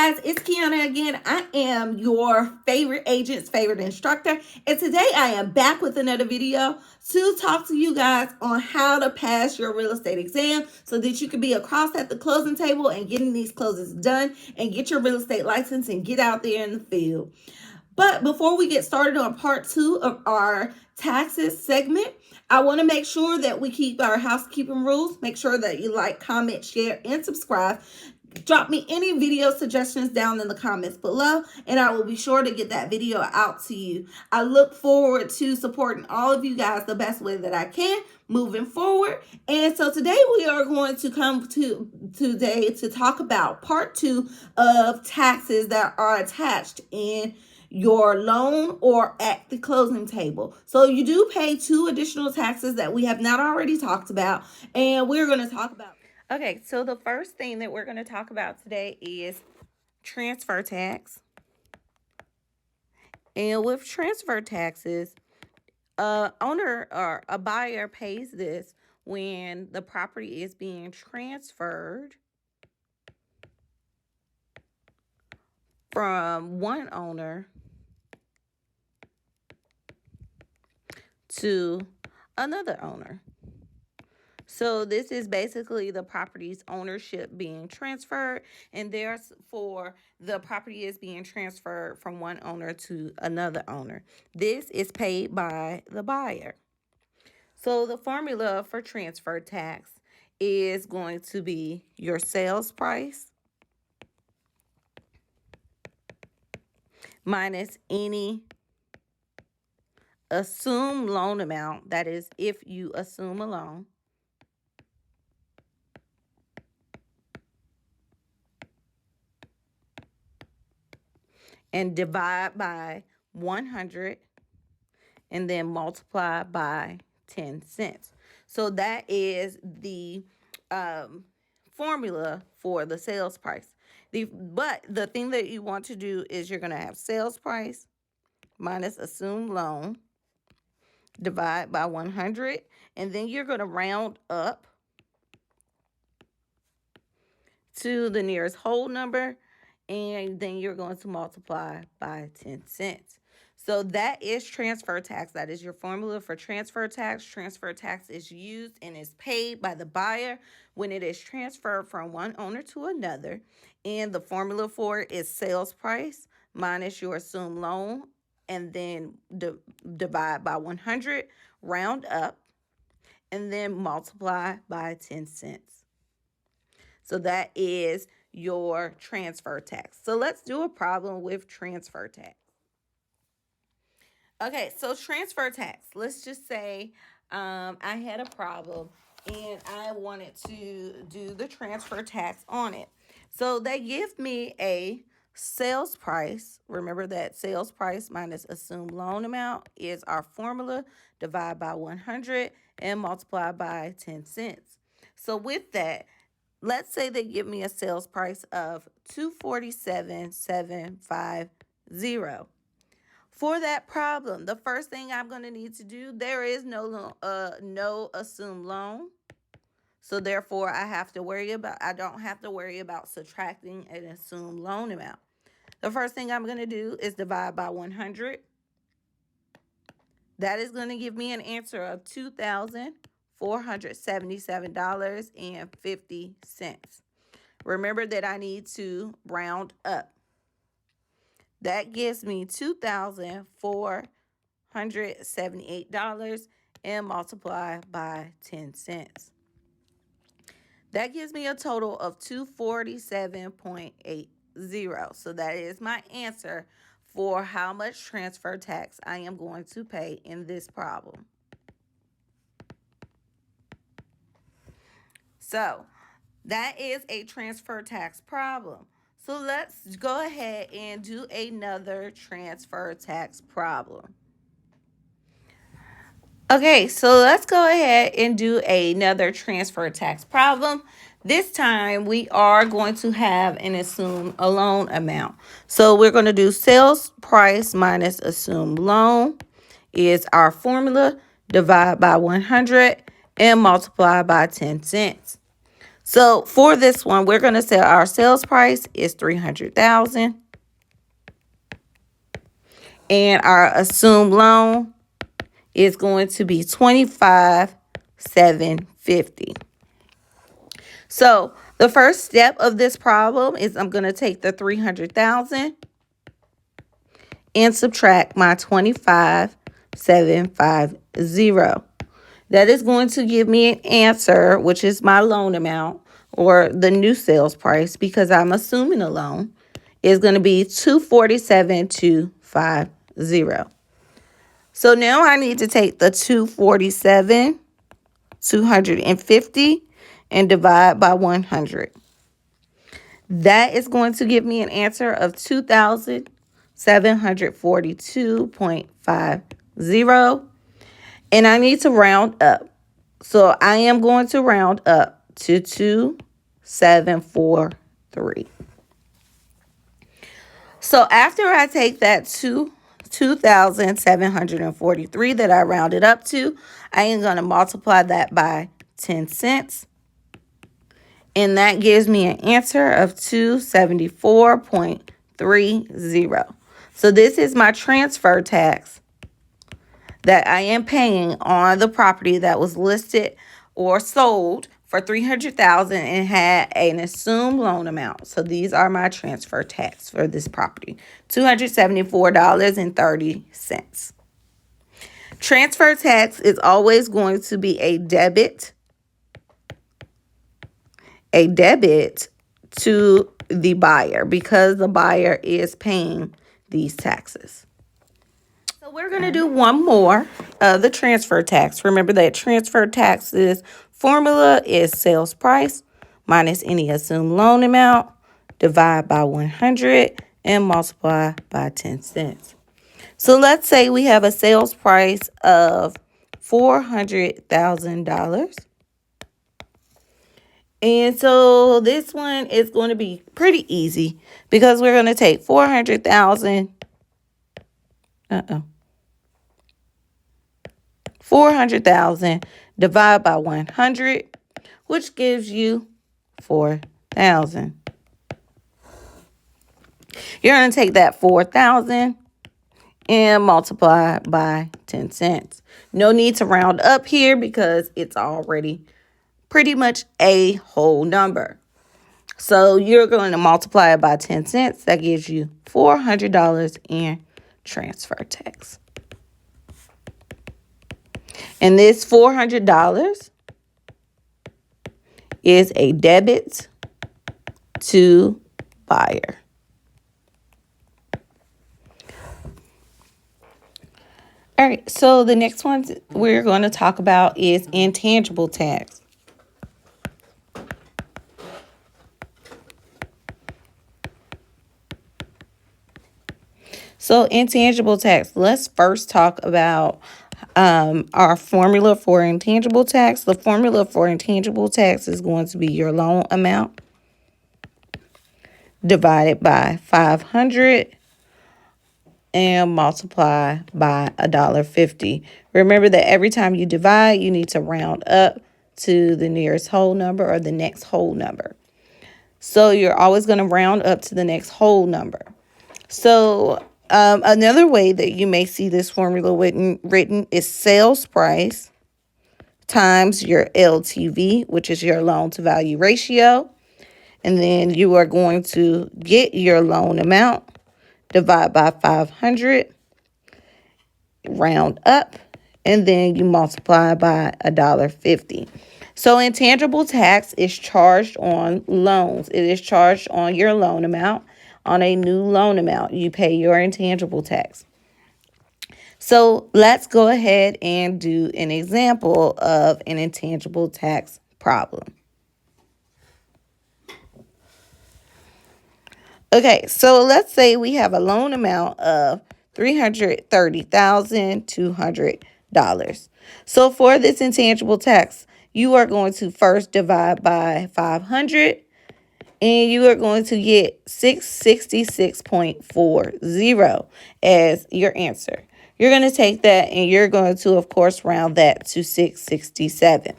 guys, it's Kiana again. I am your favorite agent's favorite instructor, and today I am back with another video to talk to you guys on how to pass your real estate exam so that you can be across at the closing table and getting these closings done and get your real estate license and get out there in the field. But before we get started on part 2 of our taxes segment, I want to make sure that we keep our housekeeping rules. Make sure that you like, comment, share, and subscribe. Drop me any video suggestions down in the comments below, and I will be sure to get that video out to you. I look forward to supporting all of you guys the best way that I can moving forward. And so today we are going to come to talk about part 2 of taxes that are attached in your loan or at the closing table. So you do pay 2 additional taxes that we have not already talked about, and we're going to talk about. Okay, so the first thing that we're going to talk about today is transfer tax. And with transfer taxes, a owner or a buyer pays this when the property is being transferred from one owner to another owner. So this is basically the property's ownership being transferred, and therefore the property is being transferred from one owner to another owner. This is paid by the buyer. So the formula for transfer tax is going to be your sales price minus any assumed loan amount, that is if you assume a loan, and divide by 100 and then multiply by 10 cents. So that is the formula for the sales price. But the thing that you want to do is you're going to have sales price minus assumed loan, divide by 100, and then you're going to round up to the nearest whole number, and then you're going to multiply by 10 cents. So that is transfer tax. That is your formula for transfer tax. Transfer tax is used and is paid by the buyer when it is transferred from one owner to another. And the formula for it is sales price minus your assumed loan, and then divide by 100, round up, and then multiply by 10 cents. So that is your transfer tax. So let's do a problem with transfer tax. Okay, so transfer tax. Let's just say I had a problem and I wanted to do the transfer tax on it. So they give me a sales price. Remember that sales price minus assumed loan amount is our formula. Divide by 100 and multiply by 10 cents. So with that, let's say they give me a sales price of $247,750. For that problem, the first thing I'm going to need to do, there is no assumed loan. So therefore, I don't have to worry about subtracting an assumed loan amount. The first thing I'm going to do is divide by 100. That is going to give me an answer of $2,477.50. Remember that I need to round up. That gives me $2,478 and multiply by 10 cents. That gives me a total of $247.80. So that is my answer for how much transfer tax I am going to pay in this problem. So that is a transfer tax problem. So let's go ahead and do another transfer tax problem. Okay, so let's go ahead and do another transfer tax problem. This time we are going to have an assumed loan amount. So we're going to do sales price minus assumed loan is our formula. Divide by 100 and multiply by 10 cents. So for this one, we're going to say our sales price is $300,000. And our assumed loan is going to be $25,750. So the first step of this problem is I'm going to take the $300,000 and subtract my $25,750. That is going to give me an answer, which is my loan amount or the new sales price, because I'm assuming a loan, is going to be $247,250. So now I need to take the $247,250 and divide by 100. That is going to give me an answer of $2,742.50. And I need to round up. So I am going to round up to 2,743. So after I take that 2,743 that I rounded up to, I am going to multiply that by 10 cents. And that gives me an answer of 274.30. So this is my transfer tax that I am paying on the property that was listed or sold for $300,000 and had an assumed loan amount. So these are my transfer tax for this property, $274.30. Transfer tax is always going to be a debit to the buyer because the buyer is paying these taxes. So we're going to do one more of the transfer tax. Remember that transfer taxes formula is sales price minus any assumed loan amount, divide by 100, and multiply by 10 cents. So let's say we have a sales price of $400,000. And so this one is going to be pretty easy because we're going to take 400,000. 400,000 divided by 100, which gives you 4,000. You're going to take that 4,000 and multiply by 10 cents. No need to round up here because it's already pretty much a whole number. So you're going to multiply it by 10 cents. That gives you $400 in transfer tax. And this $400 is a debit to buyer. All right, so the next one we're going to talk about is intangible tax. So intangible tax, let's first talk about our formula for intangible tax. The formula for intangible tax is going to be your loan amount divided by 500 and multiply by $1.50. Remember that every time you divide, you need to round up to the nearest whole number or the next whole number. So you're always going to round up to the next whole number. So another way that you may see this formula written is sales price times your LTV, which is your loan to value ratio. And then you are going to get your loan amount, divide by 500, round up, and then you multiply by $1.50. So intangible tax is charged on loans. It is charged on your loan amount. On a new loan amount, you pay your intangible tax. So let's go ahead and do an example of an intangible tax problem. Okay, so let's say we have a loan amount of $330,200. So for this intangible tax, you are going to first divide by 500. And you are going to get 666.40 as your answer. You're going to take that and you're going to, of course, round that to 667.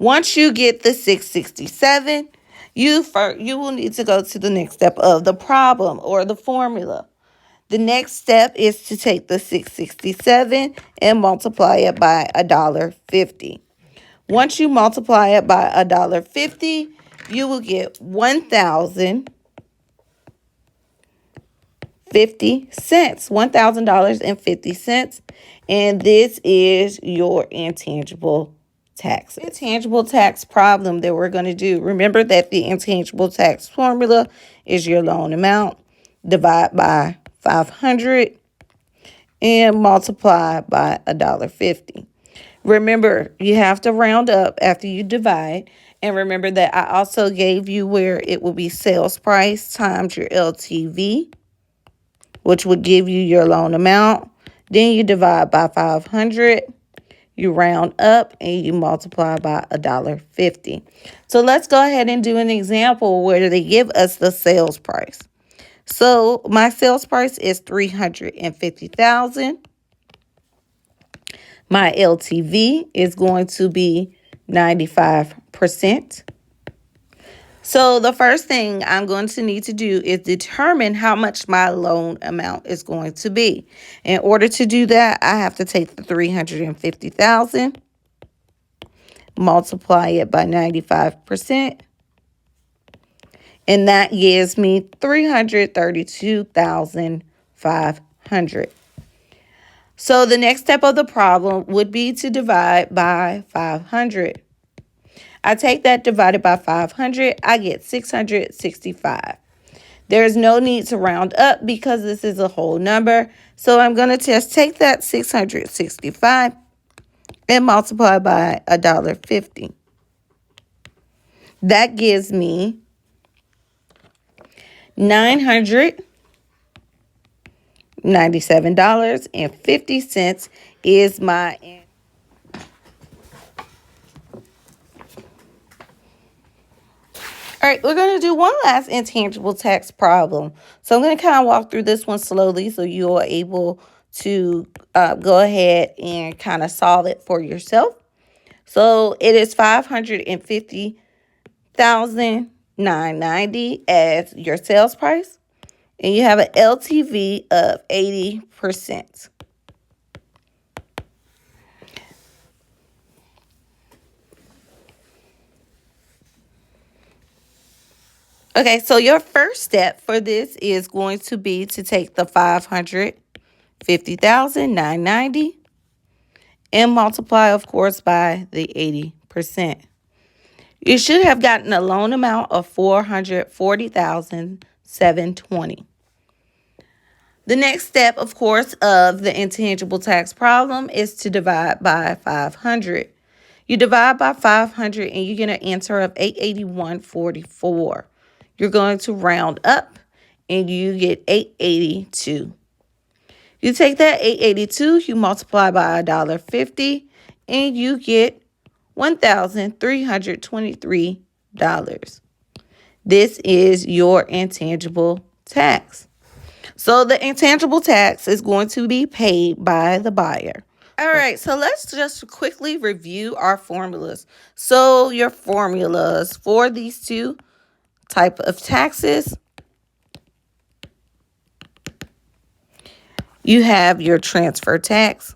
Once you get the 667, you will need to go to the next step of the problem or the formula. The next step is to take the 667 and multiply it by $1.50. Once you multiply it by $1.50, you will get $1,050. $1,000.50. And this is your intangible tax. Intangible tax problem that we're going to do. Remember that the intangible tax formula is your loan amount. Divide by 500 and multiply by $1.50. Remember, you have to round up after you divide. And remember that I also gave you where it will be sales price times your LTV, which would give you your loan amount. Then you divide by 500. You round up and you multiply by $1.50. So let's go ahead and do an example where they give us the sales price. So my sales price is $350,000. My LTV is going to be 95%. So the first thing I'm going to need to do is determine how much my loan amount is going to be. In order to do that, I have to take the $350,000, multiply it by 95%, and that gives me $332,500. So the next step of the problem would be to divide by 500. I take that divided by 500, I get 665. There's no need to round up because this is a whole number. So I'm going to just take that 665 and multiply by $1.50. That gives me $997.50 is my answer. All right, we're going to do one last intangible tax problem. So I'm going to kind of walk through this one slowly so you are able to go ahead and kind of solve it for yourself. So it is $550,990 as your sales price, and you have an LTV of 80%. Okay, so your first step for this is going to be to take the $550,990 and multiply, of course, by the 80%. You should have gotten a loan amount of $440,720. The next step, of course, of the intangible tax problem is to divide by 500. You divide by 500 and you get an answer of 881.44. You're going to round up and you get 882. You take that 882, you multiply by $1.50, and you get $1,323. This is your intangible tax. So the intangible tax is going to be paid by the buyer. All right, so let's just quickly review our formulas. So your formulas for these two type of taxes, you have your transfer tax,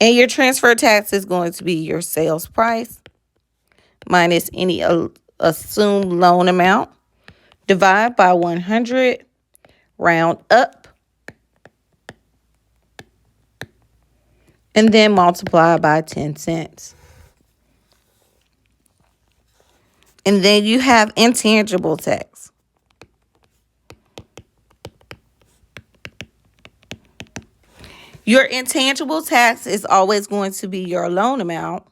and your transfer tax is going to be your sales price minus any assumed loan amount. Divide by 100, round up, and then multiply by 10 cents. And then you have intangible tax. Your intangible tax is always going to be your loan amount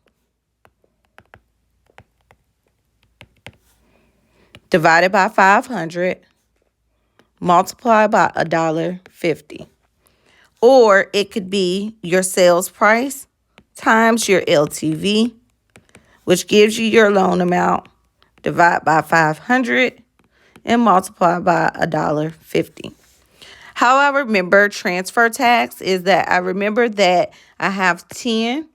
divided by 500, multiplied by $1.50. Or it could be your sales price times your LTV, which gives you your loan amount, divide by 500 and multiply by $1.50. How I remember transfer tax is that I remember that I have 10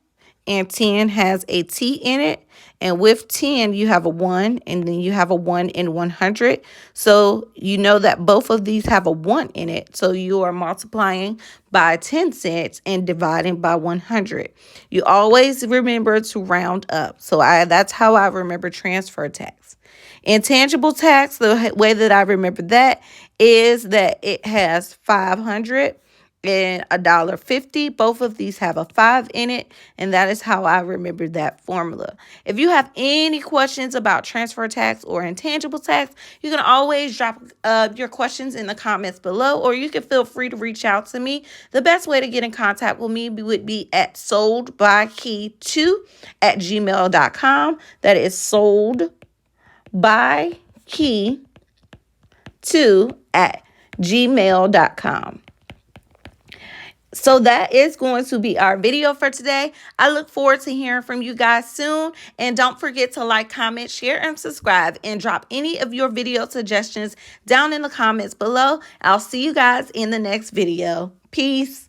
and 10 has a T in it. And with 10, you have a 1 and then you have a 1 in 100. So you know that both of these have a 1 in it. So you are multiplying by 10 cents and dividing by 100. You always remember to round up. So that's how I remember transfer tax. Intangible tax, the way that I remember that is that it has 500 and $1.50. Both of these have a 5 in it, and that is how I remember that formula. If you have any questions about transfer tax or intangible tax, you can always drop your questions in the comments below, or you can feel free to reach out to me. The best way to get in contact with me would be at soldbykey2@gmail.com. That is soldbykey2@gmail.com. So that is going to be our video for today. I look forward to hearing from you guys soon. And don't forget to like, comment, share, and subscribe. And drop any of your video suggestions down in the comments below. I'll see you guys in the next video. Peace.